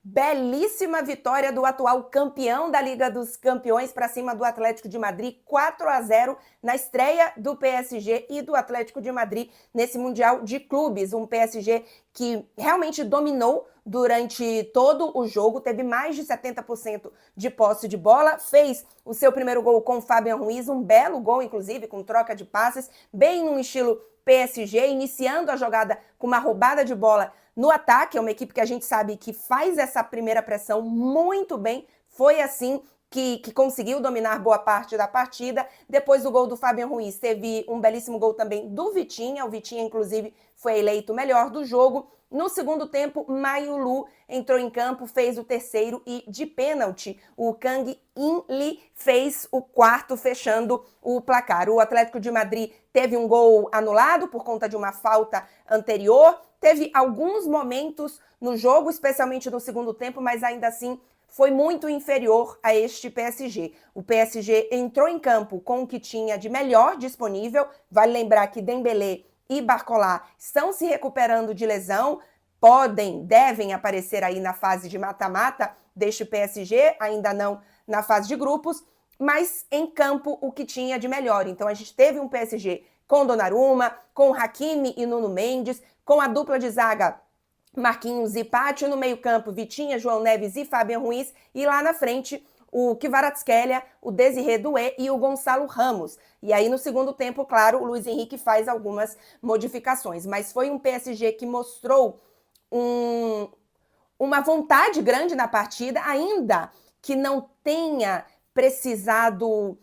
Belíssima vitória do atual campeão da Liga dos Campeões para cima do Atlético de Madrid, 4-0 na estreia do PSG e do Atlético de Madrid nesse Mundial de Clubes. Um PSG que realmente dominou durante todo o jogo, teve mais de 70% de posse de bola, fez o seu primeiro gol com o Fabian Ruiz, um belo gol, inclusive, com troca de passes, bem no estilo PSG, iniciando a jogada com uma roubada de bola no ataque. É uma equipe que a gente sabe que faz essa primeira pressão muito bem. Foi assim que conseguiu dominar boa parte da partida. Depois do gol do Fabian Ruiz, teve um belíssimo gol também do Vitinha. O Vitinha, inclusive, foi eleito o melhor do jogo. No segundo tempo, Mayulu entrou em campo, fez o terceiro e, de pênalti, o Kang In-lee fez o quarto, fechando o placar. O Atlético de Madrid teve um gol anulado por conta de uma falta anterior. Teve alguns momentos no jogo, especialmente no segundo tempo, mas ainda assim foi muito inferior a este PSG. O PSG entrou em campo com o que tinha de melhor disponível. Vale lembrar que Dembélé e Barcola estão se recuperando de lesão, devem aparecer aí na fase de mata-mata deste PSG, ainda não na fase de grupos, mas em campo o que tinha de melhor. Então a gente teve um PSG com Donnarumma, com Hakimi e Nuno Mendes, com a dupla de zaga Marquinhos e Pátio, no meio-campo Vitinha, João Neves e Fabian Ruiz, e lá na frente o Kvaratskhelia, o Désiré Doué e o Gonçalo Ramos. E aí no segundo tempo, claro, o Luiz Henrique faz algumas modificações, mas foi um PSG que mostrou uma vontade grande na partida, ainda que não tenha precisado...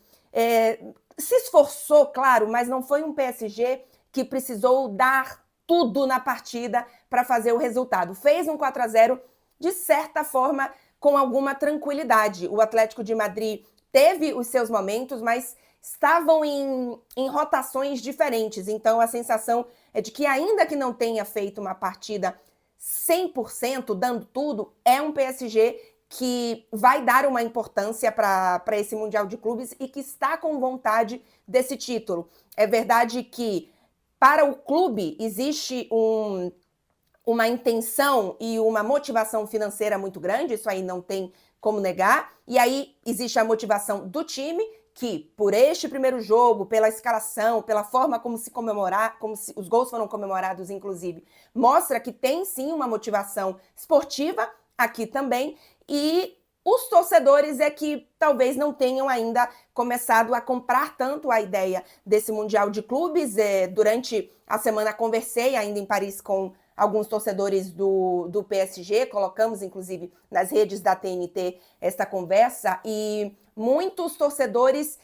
se esforçou, claro, mas não foi um PSG que precisou dar tudo na partida para fazer o resultado. Fez um 4-0, de certa forma, com alguma tranquilidade. O Atlético de Madrid teve os seus momentos, mas estavam em rotações diferentes. Então, a sensação é de que, ainda que não tenha feito uma partida 100%, dando tudo, é um PSG que vai dar uma importância para esse Mundial de Clubes e que está com vontade desse título. É verdade que, para o clube, existe uma intenção e uma motivação financeira muito grande, isso aí não tem como negar, e aí existe a motivação do time, que por este primeiro jogo, pela escalação, pela forma como os gols foram comemorados, inclusive, mostra que tem sim uma motivação esportiva aqui também, e os torcedores é que talvez não tenham ainda começado a comprar tanto a ideia desse Mundial de Clubes. Durante a semana conversei ainda em Paris com alguns torcedores do PSG, colocamos inclusive nas redes da TNT esta conversa, e muitos torcedores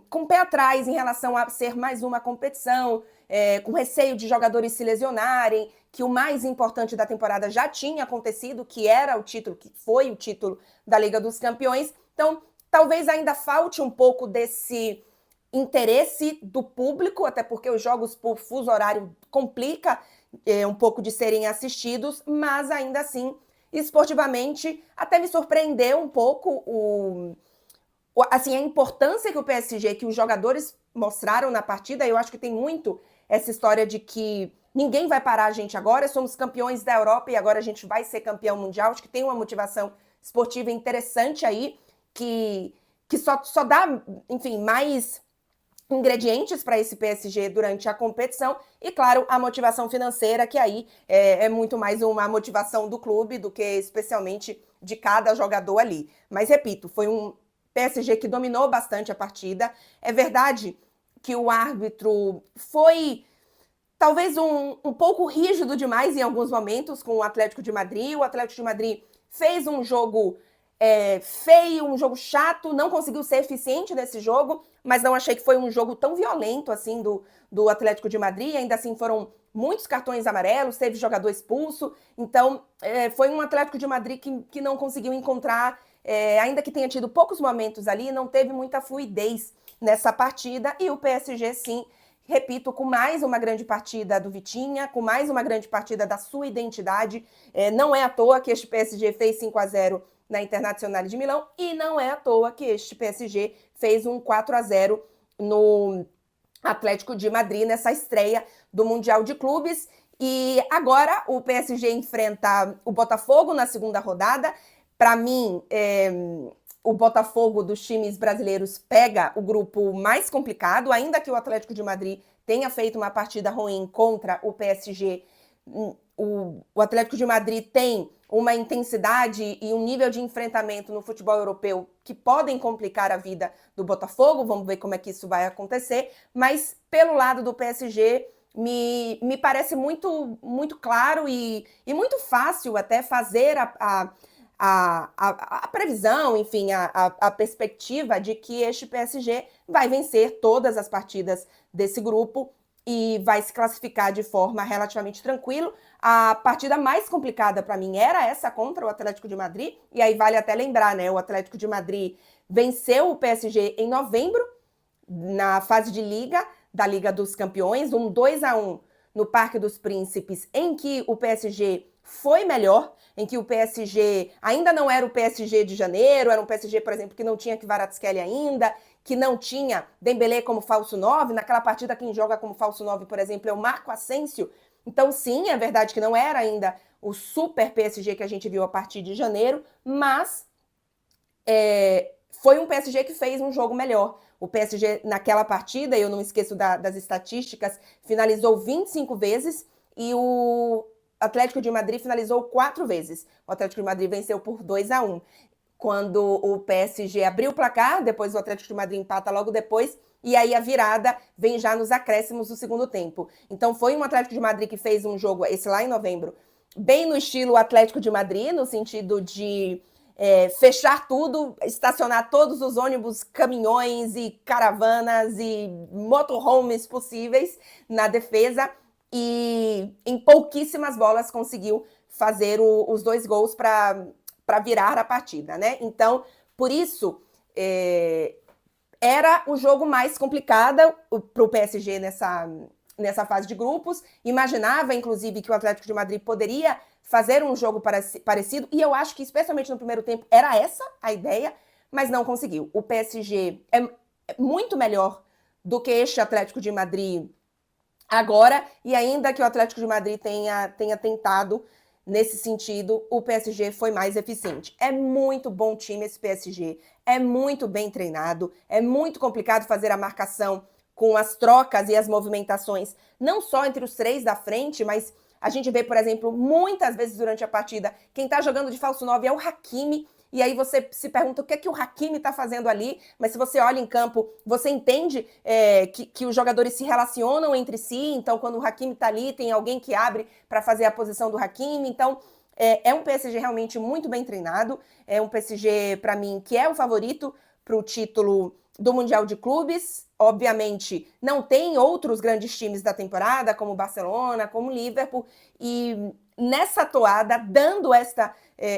com o pé atrás em relação a ser mais uma competição, com receio de jogadores se lesionarem, que o mais importante da temporada já tinha acontecido, que era o título, que foi o título da Liga dos Campeões. Então, talvez ainda falte um pouco desse interesse do público, até porque os jogos por fuso horário complica um pouco de serem assistidos, mas ainda assim, esportivamente, até me surpreendeu um pouco assim, a importância que o PSG, que os jogadores mostraram na partida. Eu acho que tem muito essa história de que ninguém vai parar a gente agora, somos campeões da Europa e agora a gente vai ser campeão mundial. Acho que tem uma motivação esportiva interessante aí, que só dá, enfim, mais ingredientes para esse PSG durante a competição. E, claro, a motivação financeira, que aí é muito mais uma motivação do clube do que especialmente de cada jogador ali. Mas, repito, foi um PSG que dominou bastante a partida. É verdade que o árbitro foi talvez um pouco rígido demais em alguns momentos com o Atlético de Madrid. O Atlético de Madrid fez um jogo feio, um jogo chato, não conseguiu ser eficiente nesse jogo, mas não achei que foi um jogo tão violento assim do Atlético de Madrid. Ainda assim foram muitos cartões amarelos, teve jogador expulso. Então foi um Atlético de Madrid que não conseguiu encontrar, ainda que tenha tido poucos momentos ali, não teve muita fluidez nessa partida. E o PSG, sim, repito, com mais uma grande partida do Vitinha, com mais uma grande partida da sua identidade. Não é à toa que este PSG fez 5-0 na Internazionale de Milão, e não é à toa que este PSG fez um 4-0 no Atlético de Madrid nessa estreia do Mundial de Clubes. E agora o PSG enfrenta o Botafogo na segunda rodada. Para mim, o Botafogo dos times brasileiros pega o grupo mais complicado, ainda que o Atlético de Madrid tenha feito uma partida ruim contra o PSG. O Atlético de Madrid tem uma intensidade e um nível de enfrentamento no futebol europeu que podem complicar a vida do Botafogo. Vamos ver como é que isso vai acontecer. Mas pelo lado do PSG, me parece muito, muito claro e muito fácil até fazer a previsão, enfim, a perspectiva de que este PSG vai vencer todas as partidas desse grupo e vai se classificar de forma relativamente tranquila. A partida mais complicada para mim era essa contra o Atlético de Madrid, e aí vale até lembrar, né? O Atlético de Madrid venceu o PSG em novembro, na fase de Liga, da Liga dos Campeões, 2-1 no Parque dos Príncipes, em que o PSG foi melhor, em que o PSG ainda não era o PSG de janeiro, era um PSG, por exemplo, que não tinha Kvaratskhelia ainda, que não tinha Dembélé como falso 9, naquela partida quem joga como falso 9, por exemplo, é o Marco Asensio. Então sim, é verdade que não era ainda o super PSG que a gente viu a partir de janeiro, mas foi um PSG que fez um jogo melhor. O PSG naquela partida, eu não esqueço das estatísticas, finalizou 25 vezes e o Atlético de Madrid finalizou 4 vezes. O Atlético de Madrid venceu por 2-1. Quando o PSG abriu o placar, depois o Atlético de Madrid empata logo depois, e aí a virada vem já nos acréscimos do segundo tempo. Então foi um Atlético de Madrid que fez um jogo, esse lá em novembro, bem no estilo Atlético de Madrid, no sentido de fechar tudo, estacionar todos os ônibus, caminhões e caravanas e motorhomes possíveis na defesa, e em pouquíssimas bolas conseguiu fazer os 2 gols para virar a partida, né? Então, por isso, era o jogo mais complicado para o PSG nessa fase de grupos. Imaginava, inclusive, que o Atlético de Madrid poderia fazer um jogo parecido, e eu acho que, especialmente no primeiro tempo, era essa a ideia, mas não conseguiu. O PSG é muito melhor do que este Atlético de Madrid agora, e ainda que o Atlético de Madrid tenha tentado nesse sentido, o PSG foi mais eficiente. É muito bom time esse PSG, é muito bem treinado, é muito complicado fazer a marcação com as trocas e as movimentações, não só entre os 3 da frente, mas a gente vê, por exemplo, muitas vezes durante a partida, quem tá jogando de falso 9 é o Hakimi, e aí você se pergunta o que é que o Hakimi tá fazendo ali, mas se você olha em campo, você entende que os jogadores se relacionam entre si, então quando o Hakimi tá ali, tem alguém que abre para fazer a posição do Hakimi, então é um PSG realmente muito bem treinado, é um PSG, para mim, que é o favorito para o título do Mundial de Clubes. Obviamente, não tem outros grandes times da temporada, como Barcelona, como Liverpool, e nessa toada, dando esta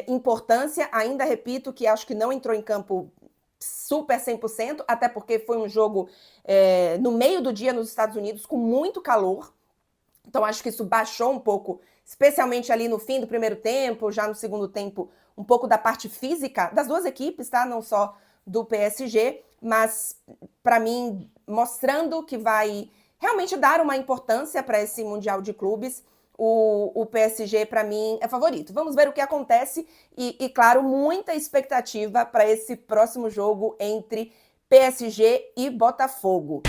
importância, ainda repito que acho que não entrou em campo super 100%, até porque foi um jogo no meio do dia nos Estados Unidos, com muito calor, então acho que isso baixou um pouco, especialmente ali no fim do primeiro tempo, já no segundo tempo, um pouco da parte física das duas equipes, tá? Não só do PSG, mas para mim, mostrando que vai realmente dar uma importância para esse Mundial de Clubes, o PSG, para mim, é favorito. Vamos ver o que acontece e claro, muita expectativa para esse próximo jogo entre PSG e Botafogo.